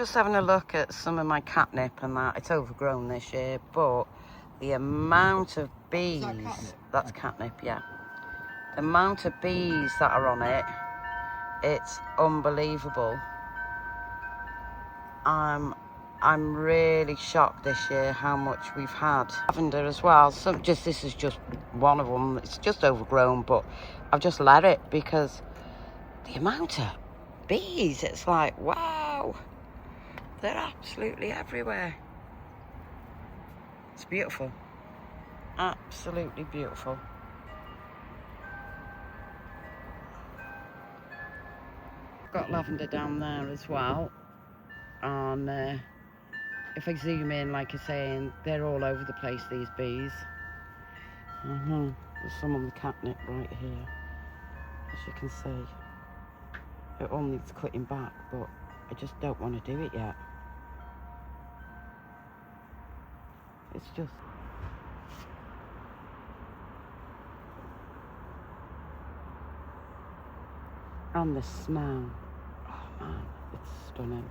Just having a look at some of my catnip and that. It's overgrown this year, but the amount of bees... That's catnip, yeah. The amount of bees that are on it, it's unbelievable. I'm really shocked this year how much we've had. Lavender as well. This is just one of them. It's just overgrown, but I've just let it because the amount of bees, it's like, wow. They're absolutely everywhere. It's beautiful. Absolutely beautiful. Got lavender down there as well. And if I zoom in, like I'm saying, they're all over the place, these bees. There's some of the catnip right here, as you can see. It all needs cutting back, but I just don't want to do it yet. It's just... And the smell. Oh man, it's stunning.